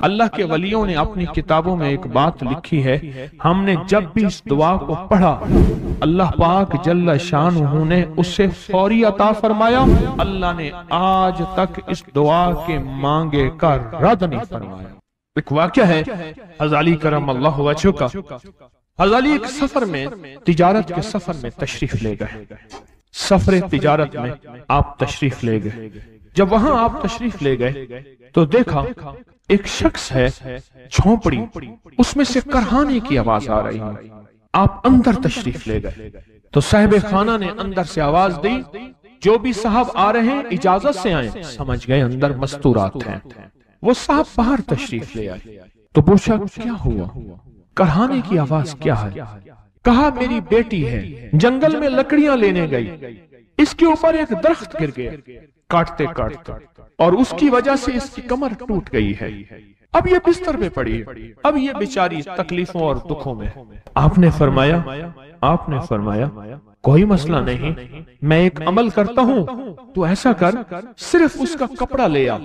اللہ کے ولیوں نے اپنی کتابوں میں ایک بات لکھی ہے، ہم نے جب بھی اس دعا کو پڑھا اللہ پاک جل شانہ نے اسے فوری عطا فرمایا، اللہ نے آج تک اس دعا کے مانگے کا رد نہیں فرمایا۔ ایک واقعہ ہے حضرت علی کرم اللہ وجہہ کا۔ حضرت علی ایک سفر میں، تجارت کے سفر میں تشریف لے گئے، سفر تجارت میں آپ تشریف لے گئے۔ جب وہاں آپ تشریف لے گئے تو دیکھا ایک شخص ہے جھونپڑی، اس میں سے کرہانے کی آواز آ رہی ہے۔ آپ اندر تشریف لے گئے تو صاحب خانہ نے اندر سے آواز دی، جو بھی صاحب آ رہے ہیں اجازت سے آئیں۔ سمجھ گئے اندر مستورات ہیں۔ وہ صاحب باہر تشریف لے آئے تو پوچھا کیا ہوا، کرہانے کی آواز کیا ہے؟ کہا میری بیٹی ہے، جنگل میں لکڑیاں لینے گئی، اس کے اوپر ایک درخت گر گیا کاٹتے کاٹتے، اور اس کی وجہ سے اس کی کمر ٹوٹ گئی ہے، اب یہ بستر پہ پڑی ہے، اب یہ بیچاری تکلیفوں اور دکھوں میں۔ آپ نے فرمایا کوئی مسئلہ نہیں، میں ایک عمل کرتا ہوں، تو ایسا کر صرف اس کا کپڑا لے آ۔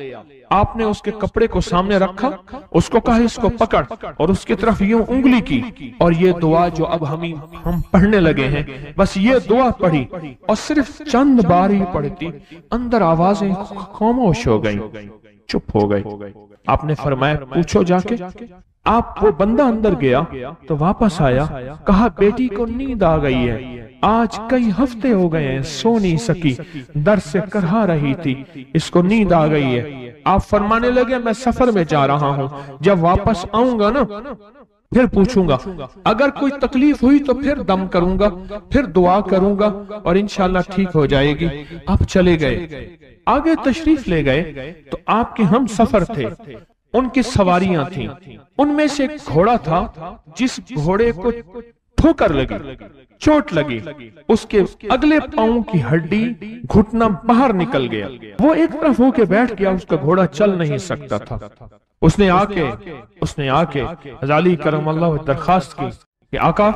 آپ نے اس کے کپڑے کو سامنے رکھا، اس کو کہا اس کو پکڑ، اور اس کی طرف یوں انگلی کی، اور یہ دعا جو اب ہم پڑھنے لگے ہیں، بس یہ دعا پڑھی، اور صرف چند بار ہی پڑھتی اندر آوازیں خاموش ہو گئیں، چپ ہو گئی۔ آپ نے فرمایا پوچھو جا کے۔ آپ وہ بندہ اندر گیا تو واپس آیا، کہا بیٹی کو نیند آ گئی ہے، آج کئی ہفتے ہو گئے ہیں سو نہیں سکی، درد سے کرہا رہی تھی، اس کو نیند آ گئی ہے۔ آپ فرمانے لگے میں سفر میں جا رہا ہوں، جب واپس آؤں گا نا پھر پوچھوں گا، اگر کوئی تکلیف ہوئی تو پھر دم کروں گا، پھر دعا کروں گا، اور انشاءاللہ ٹھیک ہو جائے گی۔ آپ چلے گئے، آگے تشریف لے گئے تو آپ کے ہم سفر تھے، ان کی سواریاں تھیں، ان میں سے ایک گھوڑا تھا جس گھوڑے کو ٹھوکر لگی، چوٹ لگی، اس کے اگلے پاؤں کی ہڈی گھٹنا باہر نکل گیا، وہ ایک طرف ہو کے بیٹھ گیا، اس کا گھوڑا چل نہیں سکتا تھا۔ اس نے آ کے حضرت علی کرم اللہ درخواست کی کہ آقا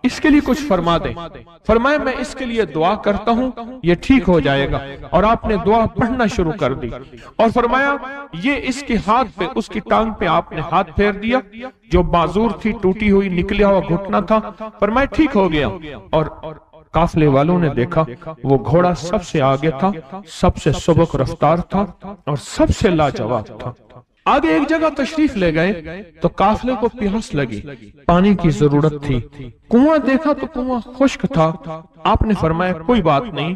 اس کے لیے کچھ فرما دیں۔ فرمایا میں اس کے لیے دعا کرتا ہوں، یہ ٹھیک ہو جائے گا، اور آپ نے دعا پڑھنا شروع کر دی، اور فرمایا یہ اس کے ہاتھ پہ، اس کی ٹانگ پہ آپ نے ہاتھ پھیر دیا، جو معذور تھی ٹوٹی ہوئی نکلیا ہوا گھٹنا تھا، فرمایا ٹھیک ہو گیا۔ اور قافلے والوں نے دیکھا وہ گھوڑا سب سے آگے تھا، سب سے سبک رفتار تھا، اور سب سے لاجواب تھا۔ آگے ایک جگہ تشریف لے گئے تو قافلے کو پیاس لگی، پانی کی ضرورت تھی، کنواں دیکھا تو کنواں خشک تھا۔ آپ نے فرمایا کوئی بات نہیں،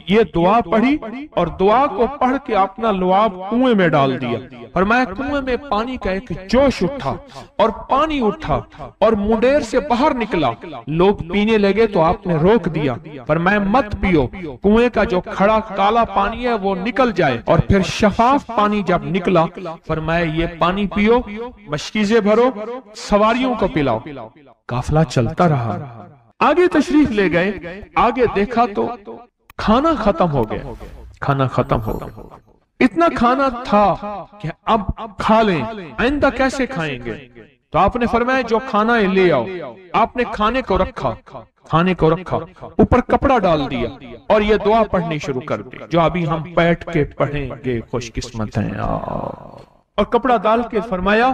یہ دعا پڑھی، اور دعا کو پڑھ کے اپنا لعاب کنویں میں ڈال دیا۔ فرمایا کنویں میں پانی کا ایک جوش اٹھا، اور پانی اٹھا اور منڈیر سے باہر نکلا، لوگ پینے لگے تو آپ نے روک دیا، فرمایا مت پیو، کنویں کا جو کھڑا کالا پانی ہے وہ نکل جائے، اور پھر شفاف پانی جب نکلا فرمایا یہ پانی پیو، مشکیزیں بھرو، سواریوں کو پلاؤ۔ قافلہ چلتا رہا، آگے تشریف لے گئے، آگے دیکھا تو کھانا ختم ہو گیا، اتنا کھانا تھا کہ اب کھا لیں، آئندہ کیسے کھائیں گے؟ تو آپ نے فرمایا جو کھانا ہے لے آؤ۔ آپ نے کھانے کو رکھا، اوپر کپڑا ڈال دیا، اور یہ دعا پڑھنی شروع کر دی جو ابھی ہم بیٹھ کے پڑھیں گے، خوش قسمت ہیں۔ اور کپڑا ڈال کے فرمایا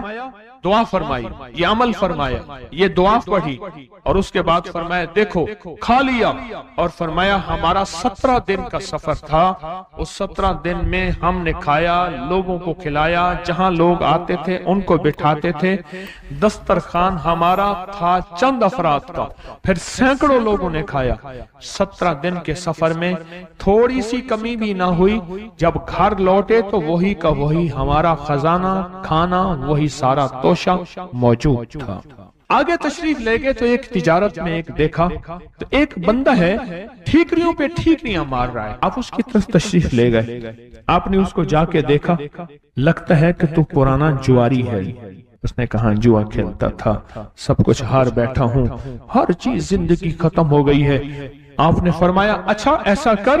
دعا فرمائی، یہ عمل فرمایا، یہ دعا پڑھی، اور اس کے بعد فرمایا دیکھو کھا لیا، اور فرمایا ہمارا 17 دن کا سفر تھا، اس 17 دن میں ہم نے کھایا، لوگوں کو کھلایا، جہاں لوگ آتے تھے ان کو بٹھاتے تھے، دسترخوان ہمارا تھا چند افراد کا، پھر سینکڑوں لوگوں نے کھایا۔ 17 دن کے سفر میں تھوڑی سی کمی بھی نہ ہوئی، جب گھر لوٹے تو وہی کا وہی ہمارا خزانہ، کھانا وہی سارا توشہ موجود تھا۔ آگے تشریف لے گئے تو ایک تجارت میں ایک دیکھا تو ایک بندہ ہے ٹھیکریوں پہ ٹھیکریاں مار رہا ہے، آپ اس کی طرف تشریف لے گئے، آپ نے اس کو جا کے دیکھا، لگتا ہے کہ تو پرانا جواری ہے۔ اس نے کہا جوا کھیلتا تھا، سب کچھ ہار بیٹھا ہوں، ہر چیز زندگی ختم ہو گئی ہے۔ آپ نے فرمایا اچھا ایسا کر،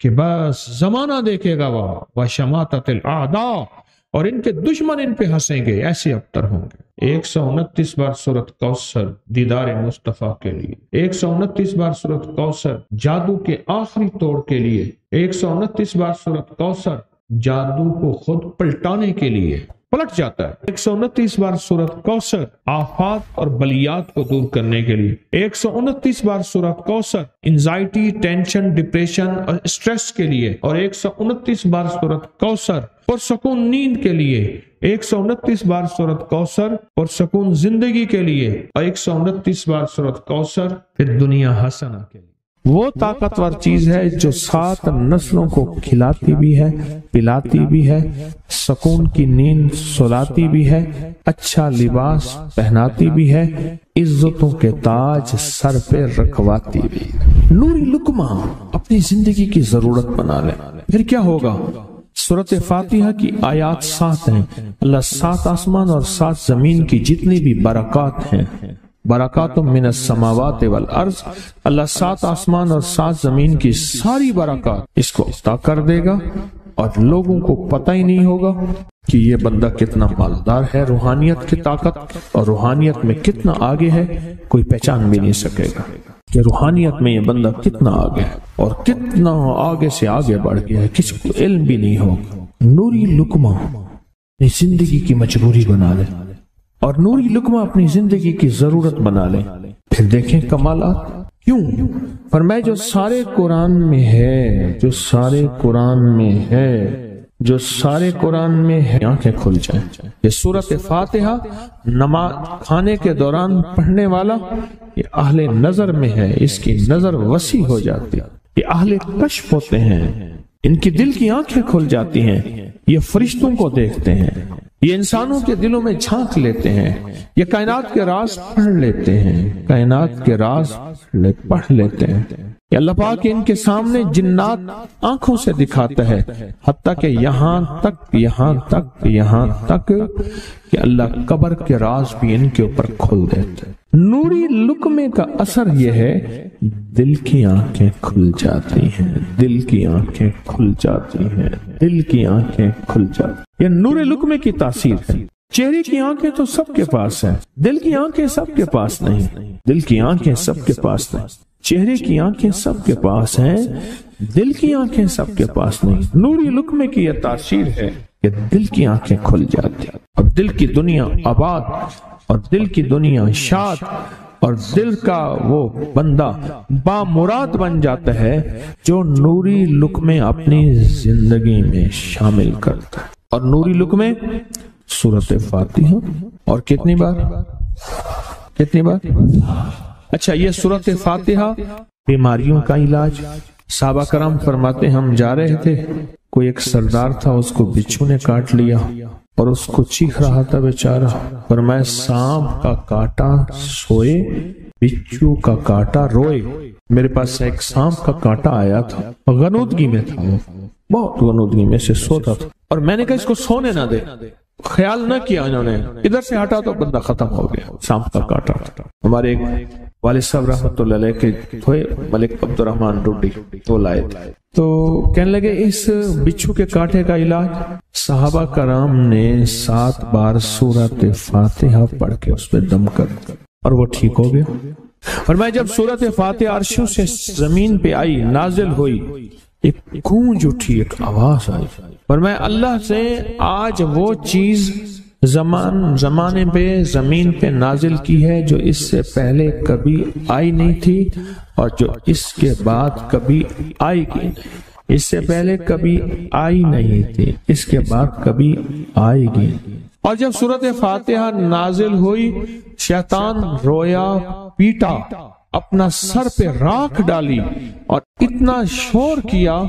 کہ بس زمانہ دیکھے گا وہ شماتت الاعداء، اور ان کے دشمن ان پہ ہنسیں گے، ایسے ابتر ہوں گے۔ 129 بار سورۃ کوثر دیدار مصطفیٰ کے لیے، 129 بار سورۃ کوثر جادو کے آخری توڑ کے لیے، 129 بار سورۃ کوثر جادو کو خود پلٹانے کے لیے، پلٹ جاتا ہے۔ 129 بار سورۃ کوثر آفات اور بلیات کو دور کرنے کے لیے، 129 بار سورۃ کوثر انزائٹی، ٹینشن، ڈپریشن اور اسٹریس کے لیے، اور 129 بار سورۃ کوثر پرسکون نیند کے لیے، 129 بار سورۃ کوثر پرسکون زندگی کے لیے، اور 129 بار سورۃ کوثر پھر دنیا حسنہ کے لیے۔ وہ طاقتور چیز ہے جو 7 نسلوں کو کھلاتی بھی ہے، پلاتی بھی ہے، سکون کی نیند سلاتی بھی ہے، اچھا لباس پہناتی بھی ہے، عزتوں کے تاج سر پہ رکھواتی بھی ہے۔ نوری لقمہ اپنی زندگی کی ضرورت بنا لیں، پھر کیا ہوگا؟ سورۃ فاتحہ کی آیات 7 ہیں۔ اللہ 7 آسمان اور 7 زمین کی جتنی بھی برکات ہیں، برکات من السماوات والارض، اللہ 7 آسمان اور 7 زمین کی ساری برکات اس کو عطا کر دے گا، اور لوگوں کو پتہ ہی نہیں ہوگا کہ یہ بندہ کتنا مالدار ہے، روحانیت کی طاقت اور روحانیت میں کتنا آگے ہے، کوئی پہچان بھی نہیں سکے گا کہ روحانیت میں یہ بندہ کتنا آگے ہے اور کتنا آگے سے آگے بڑھ گیا ہے، کسی کو علم بھی نہیں ہوگا۔ نوری لقمہ اپنی زندگی کی مجبوری بنا لے، اور نوری لقمہ اپنی زندگی کی ضرورت بنا لے، پھر دیکھیں کمالات۔ کیوں؟ فرمائے جو سارے قرآن میں ہے، جو سارے قرآن میں ہے، جو سارے قرآن میں ہے، آنکھیں کھل جائیں۔ یہ سورۃ فاتحہ نماز کھانے کے دوران پڑھنے والا یہ اہل نظر میں ہے، اس کی نظر وسیع ہو جاتی ہے، یہ اہل کشف ہوتے ہیں، ان کی دل کی آنکھیں کھل جاتی ہیں، یہ فرشتوں کو دیکھتے ہیں، یہ انسانوں کے دلوں میں جھانک لیتے ہیں، یہ کائنات کے راز پڑھ لیتے ہیں، کائنات کے راز پڑھ لیتے ہیں۔ کہ اللہ پاک ان کے سامنے جنات آنکھوں سے دکھاتا ہے، حتیٰ کہ یہاں تک کہ اللہ قبر کے راز بھی ان کے اوپر کھول دیتے ہیں۔ نوری لقمے کا اثر یہ ہے، دل کی آنکھیں کھل جاتی ہیں، دل کی آنکھیں کھل جاتی ہیں، دل کی آنکھیں کھل جاتی ہیں۔ یہ نور لقمے کی تاثیر ہے۔ چہرے کی آنکھیں تو سب کے پاس ہیں، دل کی آنکھیں سب کے پاس نہیں، دل کی آنکھیں سب کے پاس نہیں، چہرے کی آنکھیں سب کے پاس ہیں، دل کی آنکھیں سب کے پاس نہیں۔ نوری لقمے کی یہ تاثیر ہے کہ دل کی آنکھیں کھل جاتی ہیں، اور دل کی دنیا آباد، اور دل کی دنیا شاد، اور دل کا وہ بندہ بامراد بن جاتا ہے جو نوری لقمے اپنی زندگی میں شامل کرتا ہے۔ اور نوری لقمے سورۃ فاتحہ، اور کتنی بار؟ اچھا، یہ سورۃ فاتحہ بیماریوں کا علاج۔ صحابہ کرام فرماتے ہم جا رہے تھے، کوئی ایک سردار تھا، اس کو بچھو نے کاٹ لیا اور اس کو چیخ رہا تھا بیچارہ، فرمایا سانپ کا کاٹا سوئے، بچھو کا کاٹا روئے۔ میرے پاس ایک سانپ کا کاٹا آیا تھا، غنودگی میں تھا، وہ بہت غنودگی میں سے سوتا تھا، اور میں نے کہا اس کو سونے نہ دے، خیال نہ کیا انہوں نے، ادھر سے ہٹا تو بندہ ختم ہو گیا، سانپ کا کاٹا۔ ہمارے ایک والد صاحب رحمۃ اللہ علیہ کے تھے، ملک عبد الرحمن ڈوڈی، وہ لائے تھے، تو کہنے لگے اس بچھو کے کاٹے کا علاج، صحابہ کرام نے 7 بار سورۃ فاتحہ پڑھ کے اس پہ دم کر، اور وہ ٹھیک ہو گیا۔ اور میں جب سورۃ فاتحہ عرشوں سے زمین پہ آئی، نازل ہوئی، ایک گونج اٹھی، ایک آواز آئی، اور میں اللہ سے آج وہ چیز زمانے پہ زمین پہ نازل کی ہے جو اس سے پہلے کبھی آئی نہیں تھی، اور جو اس کے بعد کبھی آئے گی نہیں۔ اس سے پہلے کبھی آئی نہیں تھی، اس کے بعد کبھی آئے گی۔ اور جب سورۃ فاتحہ نازل ہوئی، شیطان رویا، پیٹا، اپنا سر پہ راکھ ڈالی، اور اتنا شور کیا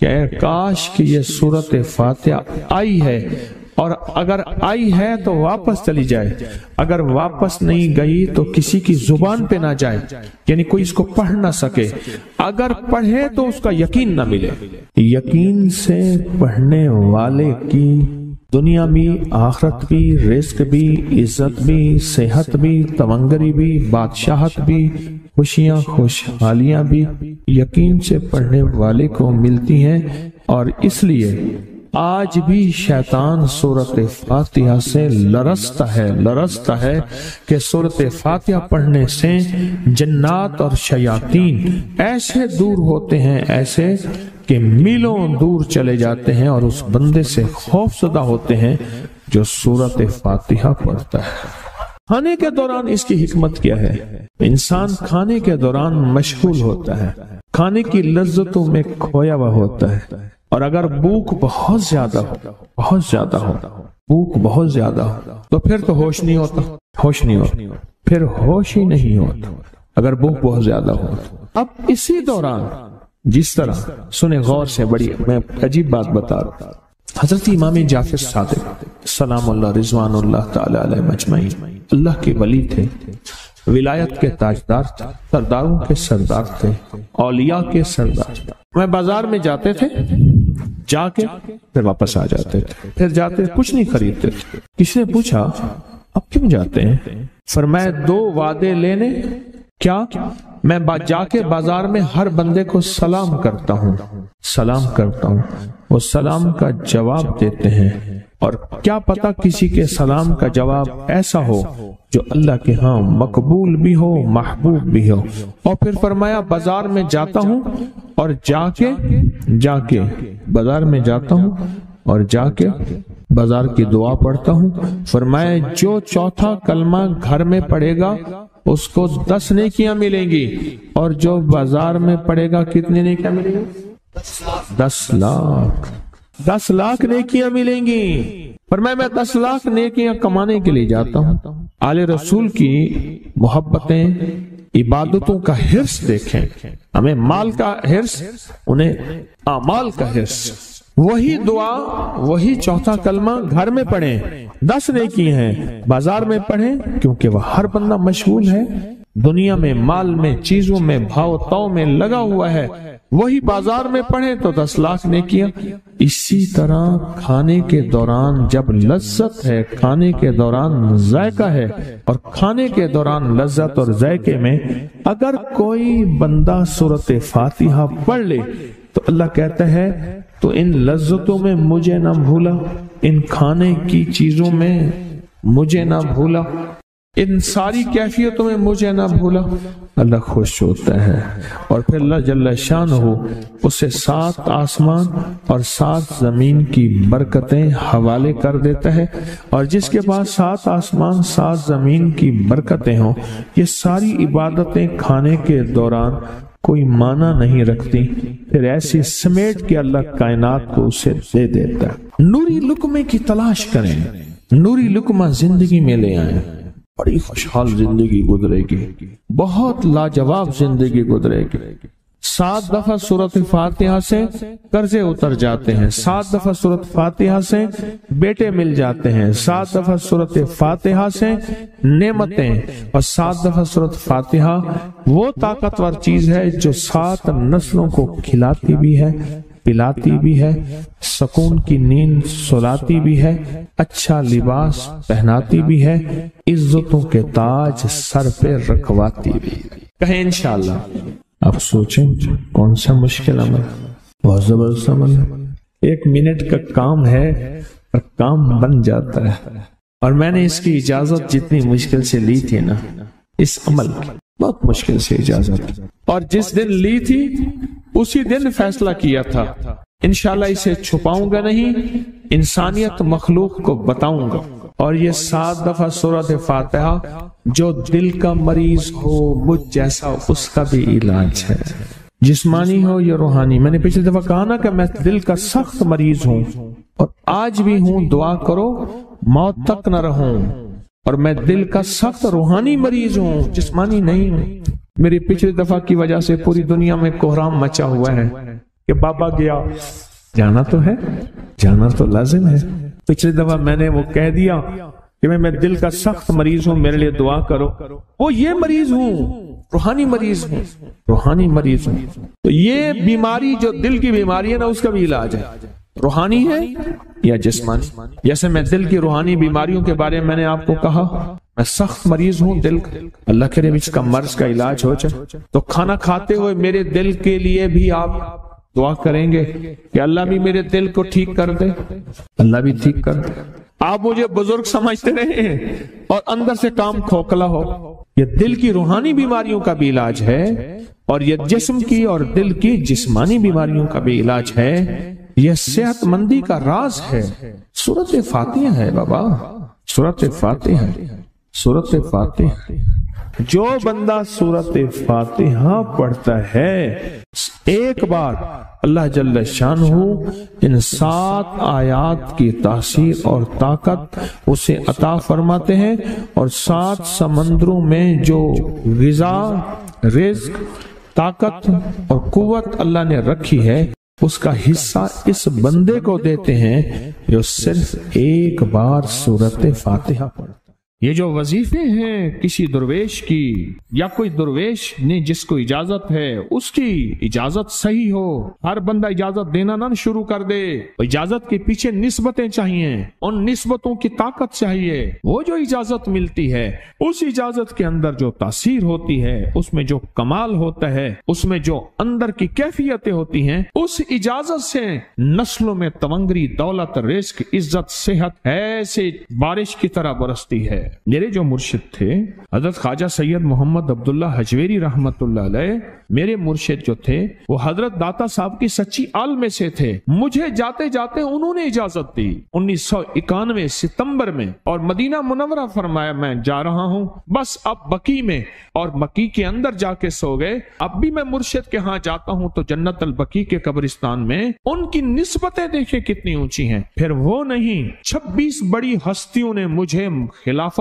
کہ کاش کہ یہ سورۃ فاتحہ آئی ہے، اور اگر آئی ہے تو واپس چلی جائے، اگر واپس نہیں گئی تو کسی کی زبان پہ نہ جائے، یعنی کوئی اس کو پڑھ نہ سکے، اگر پڑھے تو اس کا یقین نہ ملے۔ یقین سے پڑھنے والے کی دنیا بھی، آخرت بھی، رزق بھی، عزت بھی، صحت بھی، تونگری بھی، بادشاہت بھی، خوشیاں خوشحالیاں بھی یقین سے پڑھنے والے کو ملتی ہیں۔ اور اس لیے آج بھی شیطان سورۃ فاتحہ سے لرزتا ہے کہ سورۃ فاتحہ پڑھنے سے جنات اور شیاطین ایسے دور ہوتے ہیں، ایسے کہ میلوں دور چلے جاتے ہیں، اور اس بندے سے خوف زدہ ہوتے ہیں جو سورۃ فاتحہ پڑھتا ہے۔ کھانے کے دوران اس کی حکمت کیا ہے؟ انسان کھانے کے دوران مشغول ہوتا ہے، کھانے کی لذتوں میں کھویا ہوا ہوتا ہے، اور اگر بھوک بہت زیادہ ہو بھوک بہت زیادہ ہو تو پھر تو ہوش نہیں ہوتا، پھر ہوش ہی نہیں ہوتا اگر بھوک بہت زیادہ ہو۔ اب اسی دوران جس طرح سنیں غور سے، بڑی میں عجیب بات بتا رہا ہوں۔ حضرت امام جعفر صادق سلام اللہ رضوان اللہ تعالی علیہ مجمعین اللہ کے ولی تھے، ولایت کے تاجدار تھے، سرداروں کے سردار تھے، اولیاء کے سردار تھے۔ میں بازار میں جاتے تھے، جا کے پھر واپس آ جاتے تھے، پھر جاتے کچھ نہیں خریدتے تھے۔ کسی نے پوچھا اب کیوں جاتے ہیں؟ فرمایا 2 وعدے لینے، کیا میں جا کے بازار میں ہر بندے کو سلام کرتا ہوں، وہ سلام کا جواب دیتے ہیں، اور کیا پتا کسی کے سلام کا جواب ایسا ہو جو اللہ کے ہاں مقبول بھی ہو، محبوب بھی ہو۔ اور پھر فرمایا بازار میں جاتا ہوں اور جا کے بازار میں جاتا ہوں اور جا کے بازار کی دعا پڑھتا ہوں۔ فرمایا جو چوتھا کلمہ گھر میں پڑھے گا اس کو 10 نیکیاں ملیں گی، اور جو بازار میں پڑھے گا کتنی نیکیاں ملیں گی؟ 10 لاکھ نیکیاں ملیں گی۔ فرمایا میں 10 لاکھ نیکیاں کمانے کے لیے جاتا ہوں۔ آل رسول کی محبتیں، عبادتوں کا حرص دیکھیں، ہمیں مال کا حرص، انہیں اعمال کا حرص۔ وہی دعا، وہی چوتھا کلمہ گھر میں پڑھیں 10 نیکی ہیں، بازار میں پڑھیں کیونکہ وہ ہر بندہ مشغول ہے، دنیا میں، مال میں، چیزوں میں، بھاؤ تاؤ میں لگا ہوا ہے، وہی بازار میں پڑھیں تو 10 لاکھ نیکیاں۔ اسی طرح کھانے کے دوران جب لذت ہے، کھانے کے دوران ذائقہ ہے، اور کھانے کے دوران لذت اور ذائقے میں اگر کوئی بندہ سورۃ فاتحہ پڑھ لے تو اللہ کہتا ہے تو ان لذتوں میں مجھے نہ بھولا، ان کھانے کی چیزوں میں مجھے نہ بھولا، ان ساری کیفیتوں میں مجھے نہ بھولا۔ اللہ خوش ہوتا ہے، اور پھر اللہ جل شانہ اسے 7 آسمان اور 7 زمین کی برکتیں حوالے کر دیتا ہے، اور جس کے پاس 7 آسمان 7 زمین کی برکتیں ہوں، یہ ساری عبادتیں کھانے کے دوران کوئی معنی نہیں رکھتی، پھر ایسی سمیٹ کے اللہ کائنات کو اسے دے دیتا ہے۔ نوری لقمے کی تلاش کریں، نوری لقمہ زندگی میں لے آئیں، بڑی خوشحال زندگی گزرے گی، بہت لاجواب زندگی گزرے گی۔ 7 دفعہ سورۃ فاتحہ سے قرضے اتر جاتے ہیں، 7 دفعہ سورۃ فاتحہ سے بیٹے مل جاتے ہیں، 7 دفعہ سورۃ فاتحہ سے نعمتیں، اور 7 دفعہ سورۃ فاتحہ وہ طاقتور چیز ہے جو 7 نسلوں کو کھلاتی بھی ہے، پلاتی بھی ہے، سکون کی نیند سلاتی بھی ہے، اچھا لباس پہناتی بھی ہے، عزتوں کے تاج سر پہ رکھواتی بھی ہے۔ کہیں انشاءاللہ۔ اب سوچیں کون سا مشکل عمل، بہت زبردست عمل ہے، 1 منٹ کا کام ہے اور کام بن جاتا ہے۔ اور میں نے اس کی اجازت جتنی مشکل سے لی تھی نا، اس عمل کی بہت مشکل سے اجازت، اور جس دن لی تھی اسی دن فیصلہ کیا تھا انشاءاللہ اسے چھپاؤں گا نہیں، انسانیت مخلوق کو بتاؤں گا۔ اور یہ 7 دفعہ سورۃ فاتحہ جو دل کا مریض ہو مجھ جیسا اس کا بھی علاج ہے، جسمانی ہو یا روحانی۔ میں نے پچھلی دفعہ کہا نا کہ میں دل کا سخت مریض ہوں اور آج بھی ہوں، دعا کرو موت تک نہ رہوں، اور میں دل کا سخت روحانی مریض ہوں، جسمانی نہیں ہوں۔ میری پچھلی دفعہ کی وجہ سے پوری دنیا میں کوہرام مچا ہوا ہے کہ بابا گیا، جانا تو ہے، جانا تو لازم ہے۔ پچھلی دفعہ میں نے وہ کہہ دیا کہ میں دل کا سخت مریض ہوں، میرے لیے دعا کرو، وہ یہ مریض ہوں، روحانی مریض ہوں، روحانی مریض ہوں۔ تو یہ بیماری جو دل کی بیماری ہے نا، اس کا بھی علاج ہے۔ روحانی ہے یا جسمانی؟ جیسے میں دل کی روحانی بیماریوں کے بارے میں نے آپ کو کہا، میں سخت مریض ہوں دل کا، اللہ کرے اس کا مرض کا علاج ہو جائے، تو کھانا کھاتے ہوئے میرے دل کے لیے بھی آپ دعا کریں گے کہ اللہ بھی میرے دل کو ٹھیک کر دے، اللہ بھی ٹھیک کر دے۔ آپ مجھے بزرگ سمجھتے رہے ہیں اور اندر سے کام کھوکھلا ہو۔ یہ دل کی روحانی بیماریوں کا بھی علاج ہے، اور یہ جسم کی اور دل کی جسمانی بیماریوں کا بھی علاج ہے۔ یہ صحت مندی کا راز ہے۔ سورۃ فاتحہ ہے بابا، سورۃ فاتحہ، سورۃ فاتحہ۔ جو بندہ سورۃ فاتحہ پڑھتا ہے ایک بار، اللہ جل شانہ ان 7 آیات کی تاثیر اور طاقت اسے عطا فرماتے ہیں، اور 7 سمندروں میں جو غذا، رزق، طاقت اور قوت اللہ نے رکھی ہے، اس کا حصہ اس بندے کو دیتے ہیں جو صرف ایک بار سورۃ فاتحہ پڑھتا ہے۔ یہ جو وظیفے ہیں کسی درویش کی، یا کوئی درویش نے جس کو اجازت ہے اس کی اجازت صحیح ہو، ہر بندہ اجازت دینا نہ شروع کر دے۔ اجازت کے پیچھے نسبتیں چاہیے، ان نسبتوں کی طاقت چاہیے۔ وہ جو اجازت ملتی ہے، اس اجازت کے اندر جو تاثیر ہوتی ہے، اس میں جو کمال ہوتا ہے، اس میں جو اندر کی کیفیتیں ہوتی ہیں، اس اجازت سے نسلوں میں تونگری، دولت، رزق، عزت، صحت ایسے بارش کی طرح برستی ہے۔ میرے جو مرشد تھے حضرت خواجہ سید محمد عبداللہ حجویری رحمت اللہ علیہ، میرے مرشد جو تھے وہ حضرت داتا صاحب کی سچی آل میں سے تھے۔ مجھے جاتے جاتے انہوں نے اجازت دی 1991 ستمبر میں، اور مدینہ منورہ فرمایا میں جا رہا ہوں، بس اب بقی میں، اور بقی کے اندر جا کے سو گئے۔ اب بھی میں مرشد کے ہاں جاتا ہوں تو جنت البقیع کے قبرستان میں ان کی نسبتیں دیکھیں کتنی اونچی ہیں۔ پھر وہ نہیں، 26 بڑی ہستیوں نے مجھے خلافتیں،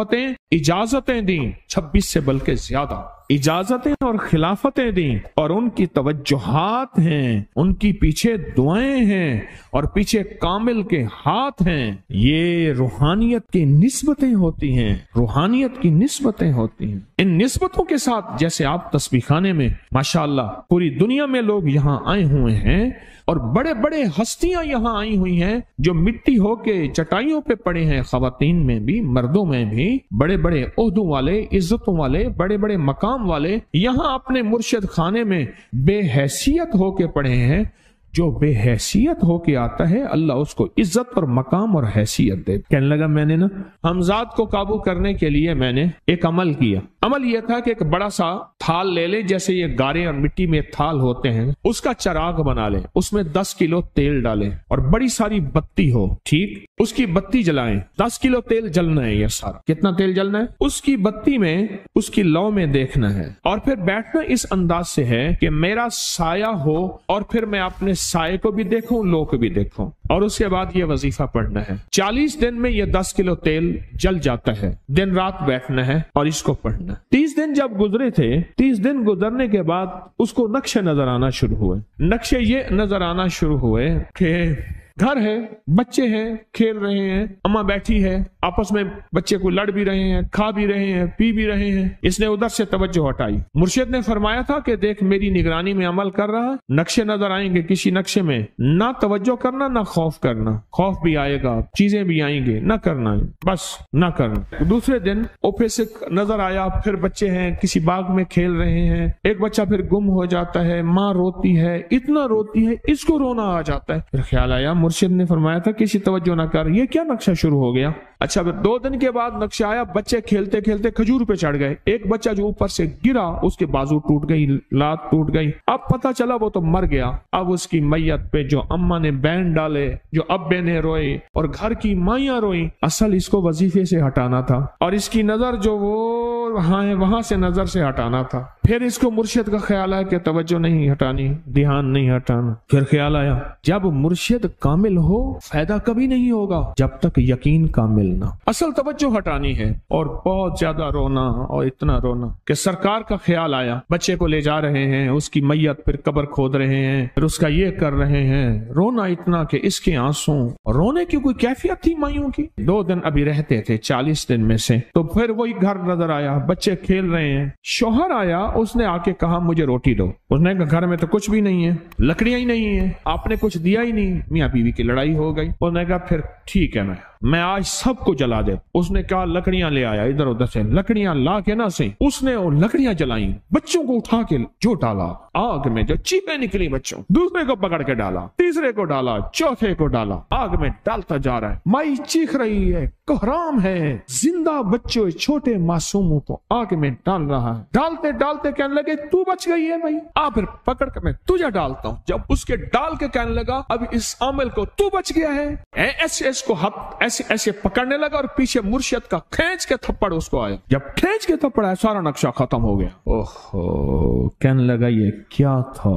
اجازتیں دیں، 26 سے بلکہ زیادہ اجازتیں اور خلافتیں دیں، اور ان کی توجہات ہیں، ان کی پیچھے دعائیں ہیں، اور پیچھے کامل کے ہاتھ ہیں۔ یہ روحانیت کی نسبتیں ہوتی ہیں، روحانیت کی نسبتیں ہوتی ہیں۔ ان نسبتوں کے ساتھ جیسے آپ تسبیح خانے میں ماشاءاللہ پوری دنیا میں لوگ یہاں آئے ہوئے ہیں، اور بڑے بڑے ہستیاں یہاں آئی ہوئی ہیں جو مٹی ہو کے چٹائیوں پہ پڑے ہیں، خواتین میں بھی، مردوں میں بھی، بڑے بڑے عہدوں والے، عزتوں والے، بڑے بڑے مقام والے یہاں اپنے مرشد خانے میں بے حیثیت ہو کے پڑے ہیں۔ جو بے حیثیت ہو کے آتا ہے اللہ اس کو عزت اور مقام اور حیثیت دے۔ کہنے لگا میں نے نا حمزات کو قابو کرنے کے لیے میں نے ایک عمل کیا۔ عمل یہ تھا کہ ایک بڑا سا تھال لے لیں، جیسے یہ گارے اور مٹی میں تھال ہوتے ہیں، اس کا چراغ بنا لیں، اس میں 10 کلو تیل ڈالیں اور بڑی ساری بتی ہو، ٹھیک، اس کی بتی جلائیں۔ 10 کلو تیل جلنا ہے، یہ سارا کتنا تیل جلنا ہے، اس کی بتی میں، اس کی لو میں دیکھنا ہے، اور پھر بیٹھنا اس انداز سے ہے کہ میرا سایہ ہو، اور پھر میں اپنے سائے کو بھی دیکھوں، لو کو بھی دیکھوں، اور اس کے بعد یہ وظیفہ پڑھنا ہے۔ 40 دن میں یہ 10 کلو تیل جل جاتا ہے، دن رات بیٹھنا ہے اور اس کو پڑھنا۔ 30 دن جب گزرے تھے، 30 دن گزرنے کے بعد اس کو نقشے نظر آنا شروع ہوئے۔ نقشے یہ نظر آنا شروع ہوئے کہ گھر ہے، بچے ہیں، کھیل رہے ہیں، اماں بیٹھی ہے، آپس میں بچے کو لڑ بھی رہے ہیں، کھا بھی رہے ہیں، پی بھی رہے ہیں۔ اس نے ادھر سے توجہ ہٹائی۔ مرشد نے فرمایا تھا کہ دیکھ میری نگرانی میں عمل کر رہا، نقشے نظر آئیں گے، کسی نقشے میں نہ توجہ کرنا نہ خوف کرنا، خوف بھی آئے گا، چیزیں بھی آئیں گے، نہ کرنا، بس نہ کرنا۔ دوسرے دن اوپر سے نظر آیا، پھر بچے ہیں کسی باغ میں کھیل رہے ہیں، ایک بچہ پھر گم ہو جاتا ہے، ماں روتی ہے، اتنا روتی ہے اس کو رونا آ جاتا ہے۔ پھر خیال آیا مرشد نے فرمایا تھا کسی توجہ نہ کر، یہ کیا نقشہ شروع ہو گیا۔ اچھا پھر 2 دن کے بعد نقشہ آیا، بچے کھیلتے کھیلتے کھجور پہ چڑھ گئے، ایک بچہ جو اوپر سے گرا اس کے بازو ٹوٹ گئی، لات ٹوٹ گئی، اب پتہ چلا وہ تو مر گیا۔ اب اس کی میت پہ جو اماں نے بین ڈالے، جو ابے نے روئے اور گھر کی مائیاں روئیں، اصل اس کو وظیفے سے ہٹانا تھا، اور اس کی نظر جو وہ وہاں ہے وہاں سے نظر سے ہٹانا تھا۔ پھر اس کو مرشد کا خیال آیا کہ توجہ نہیں ہٹانی، دھیان نہیں ہٹانا۔ پھر خیال آیا جب مرشد کامل ہو فائدہ کبھی نہیں ہوگا جب تک یقین کامل نہ، اصل توجہ ہٹانی ہے۔ اور بہت زیادہ رونا اور اتنا رونا کہ سرکار کا خیال آیا، بچے کو لے جا رہے ہیں، اس کی میت پھر قبر کھود رہے ہیں، پھر اس کا یہ کر رہے ہیں، رونا اتنا کہ اس کے آنسوں، رونے کی کوئی کیفیت تھی مائیوں کی۔ 2 دن ابھی رہتے تھے 40 دن میں سے، تو پھر وہی گھر نظر آیا، بچے کھیل رہے ہیں، شوہر آیا اس نے آ کے کہا مجھے روٹی دو. اس نے کہا گھر میں تو کچھ بھی نہیں ہے, لکڑیاں ہی نہیں ہیں, آپ نے کچھ دیا ہی نہیں. میاں بیوی کی لڑائی ہو گئی. اس نے کہا پھر ٹھیک ہے میں آج سب کو جلا دے. اس نے کہا لکڑیاں لے آیا, ادھر ادھر سے لکڑیاں لا کے نہ سے اس نے وہ لکڑیاں جلائیں, بچوں کو اٹھا کے جو ڈالا آگ میں, جو چیخیں نکلی بچوں, دوسرے کو پکڑ کے ڈالا, تیسرے کو ڈالا, چوتھے کو ڈالا, آگ میں ڈالتا جا رہا ہے. مائی چیخ رہی ہے, کوہرام ہے, زندہ بچوں چھوٹے معصوموں کو آگ میں ڈال رہا ہے. ڈالتے ڈالتے کہنے لگے تو بچ گئی ہے بھائی, پھر پکڑ کے میں تجھے ڈالتا ہوں. جب اس کے ڈال کے کہنے لگا اب اس عامل کو تو بچ گیا ہے, ایسے اس کو ہاتھ ایسے پکڑنے لگا اور پیچھے مرشد کا کھینچ کے تھپڑ اس کو آیا. جب کھینچ کے تھپڑ آیا سارا نقشہ ختم ہو گیا. اوہو, کہنے لگا یہ کیا تھا.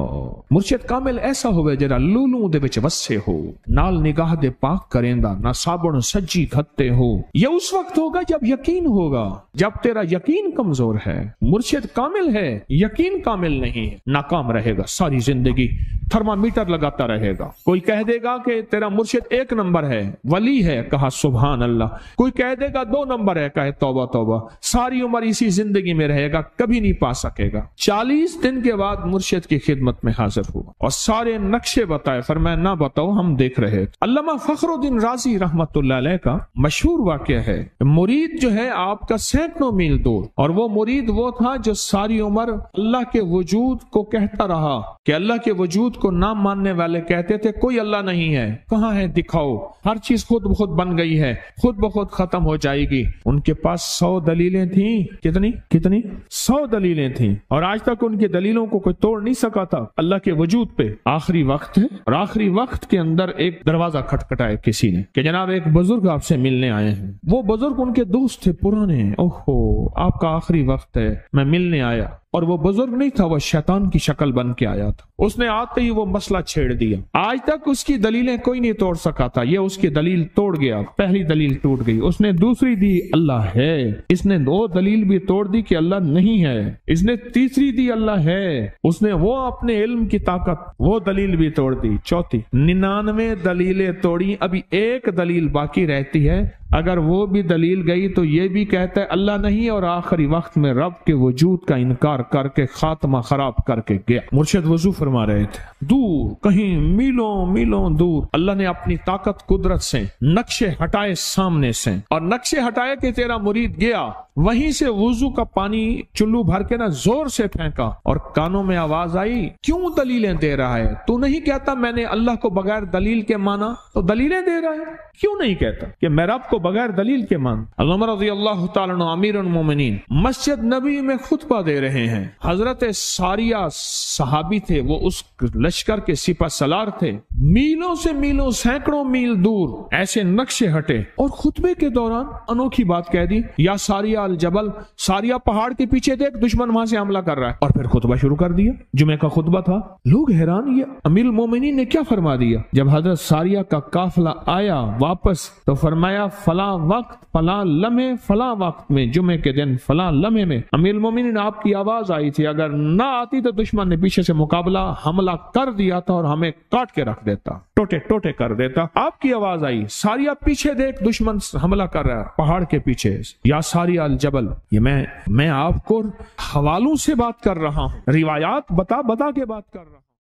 مرشد کامل ایسا ہوئے جرا لولوں دے وچ وسے ہو, نال نگاہ دے پاک کریندا, نہ صابن سجی کھتے ہو. یہ اس وقت ہوگا جب یقین ہوگا, جب تیرا یقین کمزور ہے. مرشد کامل ہے, یقین کامل نہیں ہے, ناکام رہے گا ساری زندگی, تھرمامیٹر لگاتا رہے گا. کوئی کہہ دے گا کہ تیرا مرشد 1 نمبر ہے, ولی ہے, کہا سبحان اللہ. کوئی کہہ دے گا 2 نمبر ہے, کہے توبہ توبہ. ساری عمر اسی زندگی میں رہے گا, کبھی نہیں پا سکے گا. 40 دن کے بعد مرشد کی خدمت میں حاضر ہوا اور سارے نقشے بتائے. فرمایا نہ بتاؤ, ہم دیکھ رہے. علامہ فخر الدین رازی رحمت اللہ علیہ کا مشہور واقعہ ہے. مرید جو ہے آپ کا سینکڑوں میل دور, اور وہ مرید وہ تھا جو ساری عمر اللہ کے وجود کو کہتا رہا کہ اللہ کے وجود کو نہ ماننے والے کہتے تھے کوئی اللہ نہیں ہے, کہاں ہے دکھاؤ, ہر چیز خود بخود بن گئی ہے, خود بخود ختم ہو جائے گی. ان کے پاس 100 دلیلیں تھیں. کتنی 100 دلیلیں تھیں, اور آج تک ان کی دلیلوں کو کوئی توڑ نہیں سکا تھا اللہ کے وجود پہ. آخری وقت ہے, اور آخری وقت کے اندر ایک دروازہ کھٹکھٹایا کسی نے کہ جناب ایک بزرگ آپ سے ملنے آئے ہیں. وہ بزرگ ان کے دوست تھے پرانے. اوہو, آپ کا آخری وقت ہے, میں ملنے آیا. اور وہ بزرگ نہیں تھا, وہ شیطان کی شکل بن کے آیا تھا. اس نے آتے ہی وہ مسئلہ چھیڑ دیا. آج تک اس کی دلیلیں کوئی نہیں توڑ سکا تھا, یہ اس کی دلیل توڑ گیا. پہلی دلیل ٹوٹ گئی. اس نے دوسری دی اللہ ہے. اس نے 2 دلیل بھی توڑ دی کہ اللہ نہیں ہے. اس نے تیسری دی اللہ ہے. اس نے وہ اپنے علم کی طاقت, وہ دلیل بھی توڑ دی. چوتھی 99 دلیلیں توڑی, ابھی 1 دلیل باقی رہتی ہے. اگر وہ بھی دلیل گئی تو یہ بھی کہتا ہے اللہ نہیں, اور آخری وقت میں رب کے وجود کا انکار کر کے خاتمہ خراب کر کے گیا. مرشد وضو فرما رہے تھے, دور کہیں میلوں میلوں دور اللہ نے اپنی طاقت قدرت سے نقشے ہٹائے سامنے سے, اور نقشے ہٹائے کہ تیرا مرید گیا. وہیں سے وضو کا پانی چلو بھر کے زور سے پھینکا, اور کانوں میں آواز آئی کیوں دلیلیں دے رہا ہے, تو نہیں کہتا میں نے اللہ کو بغیر دلیل کے مانا, تو دلیلیں دے رہا ہے. کیوں نہیں کہتا کہ میں رب کو بغیر دلیل کے مان. عمر رضی اللہ تعالیٰ عنہ امیر المومنین مسجد نبی میں خطبہ دے رہے ہیں. حضرت ساریہ صحابی تھے, وہ اس لشکر کے سپہ سالار تھے. میلوں سے میلوں, سینکڑوں میل دور ایسے نقشے ہٹے, اور خطبے کے دوران انوکھی بات کہہ دی, یا ساریہ الجبل, ساریہ پہاڑ کے پیچھے دیکھ دشمن وہاں سے حملہ کر رہا ہے. اور پھر خطبہ شروع کر دیا. جمعہ کا خطبہ تھا. لوگ حیران, یہ امیر المومنین نے کیا فرما دیا. جب حضرت ساریہ کا قافلہ آیا واپس, تو فرمایا فلاں وقت فلاں لمحے فلاں وقت میں, جمعے کے دن فلاں لمحے میں امیر المومنین آپ کی آواز آئی تھی. اگر نہ آتی تو دشمن نے پیچھے سے مقابلہ حملہ کر دیا تھا اور ہمیں کاٹ کے رکھ دیتا, ٹوٹے ٹوٹے کر دیتا. آپ کی آواز آئی, ساریہ پیچھے دیکھ دشمن حملہ کر رہا ہے پہاڑ کے پیچھے, یا ساریہ الجبل. یہ میں آپ کو حوالوں سے بات کر رہا ہوں, روایات بتا کے بات کر رہا ہوں.